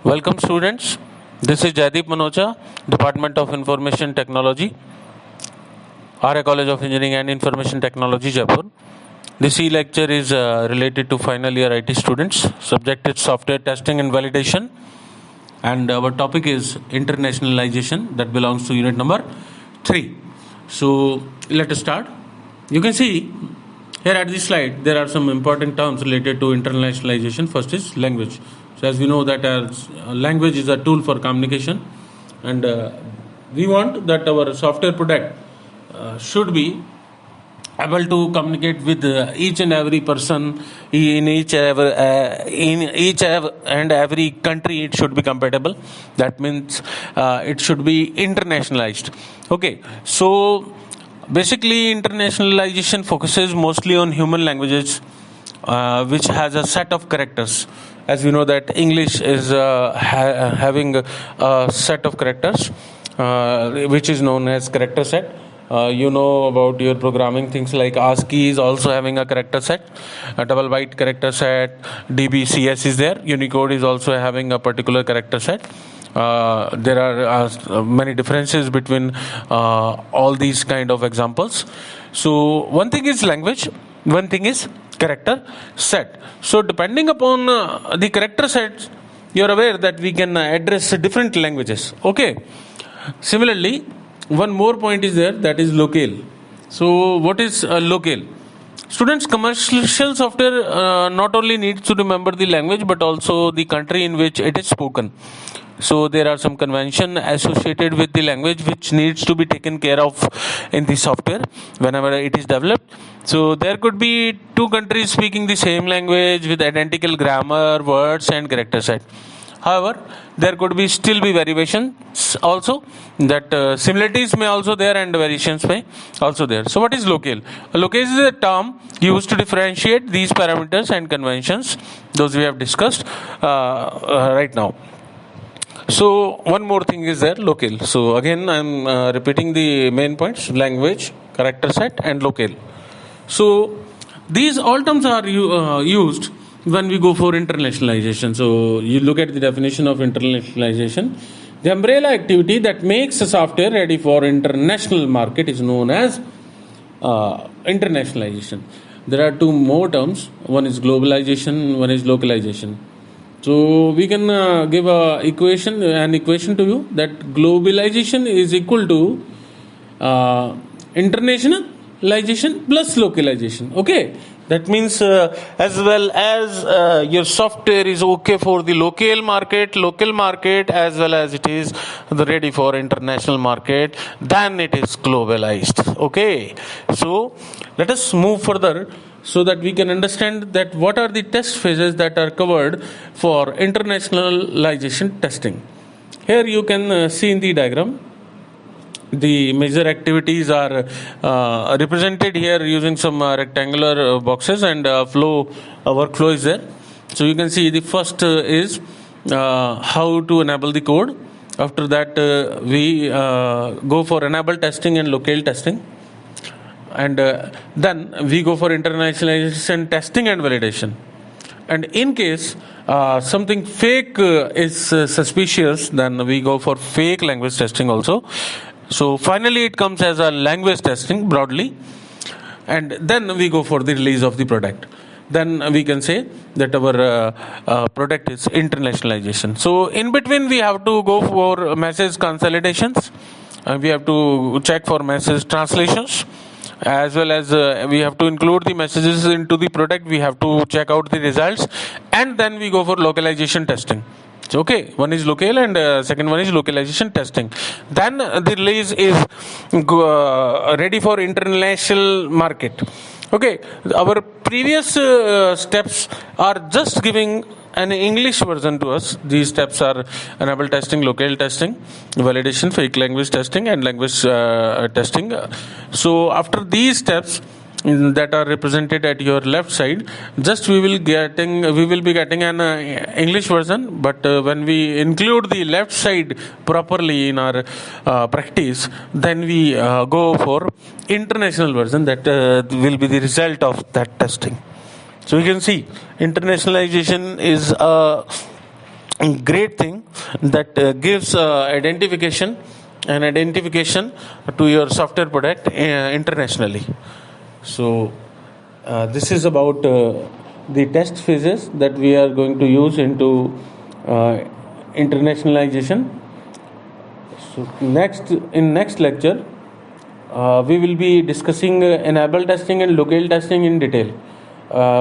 Welcome students. This is Jaideep Manocha, Department of Information Technology, RA College of Engineering and Information Technology, Jaipur. This e-lecture is related to final year IT students. Subject is software testing and validation. And our topic is internationalization, that belongs to unit number 3. So let us start. You can see here at this slide there are some important terms related to internationalization. First is language. So as we know that language is a tool for communication, and we want that our software product should be able to communicate with each and every person in each and every country. It should be compatible. That means it should be internationalized. Okay, so basically internationalization focuses mostly on human languages, which has a set of characters. As we know that English is having a set of characters, which is known as character set. You know about your programming things like ASCII is also having a character set, a double byte character set, DBCS is there, Unicode is also having a particular character set. There are many differences between all these kind of examples. So one thing is language, one thing is character set. So depending upon the character sets, you're aware that we can address different languages. Okay. Similarly, one more point is there, that is locale. So what is locale? Students, commercial software not only needs to remember the language but also the country in which it is spoken. So there are some convention associated with the language which needs to be taken care of in the software whenever it is developed. So there could be two countries speaking the same language with identical grammar, words and character set. However, there could be still be variations also, that similarities may also there and variations may also there. So what is locale? Locale is a term used to differentiate these parameters and conventions, those we have discussed right now. So one more thing is there, locale. So again I am repeating the main points: language, character set and locale. So these all terms are used when we go for internationalization. So you look at the definition of internationalization. The umbrella activity that makes a software ready for international market is known as internationalization. There are two more terms. One is globalization, one is localization. So we can give an equation to you that globalization is equal to internationalization plus localization. Okay, that means as well as your software is okay for the local market as well as it is ready for international market, then it is globalized. Okay, so let us move further so that we can understand that what are the test phases that are covered for internationalization testing. Here you can see in the diagram the major activities are represented here using some rectangular boxes, and workflow is there. So you can see the first is how to enable the code. After that we go for enable testing and locale testing, and then we go for internationalization testing and validation. And in case something fake is suspicious, then we go for fake language testing also. So finally it comes as a language testing broadly, and then we go for the release of the product. Then we can say that our product is internationalization. So in between we have to go for message consolidations, we have to check for message translations, as well as we have to include the messages into the product. We have to check out the results, and then we go for localization testing. Okay, one is locale and second one is localization testing. Then the release is ready for international market. Okay, our previous steps are just giving an English version to us. These steps are enable testing, locale testing, validation, fake language testing and language testing. So after these steps that are represented at your left side, just we will be getting an English version, but when we include the left side properly in our practice, then we go for international version that will be the result of that testing. So you can see internationalization is a great thing that gives identification and identification to your software product internationally. So this is about the test phases that we are going to use into internationalization. So next lecture we will be discussing enable testing and locale testing in detail.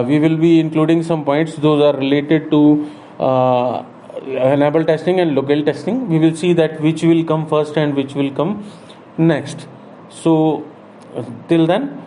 We will be including some points those are related to enable testing and locale testing. We will see that which will come first and which will come next. So till then,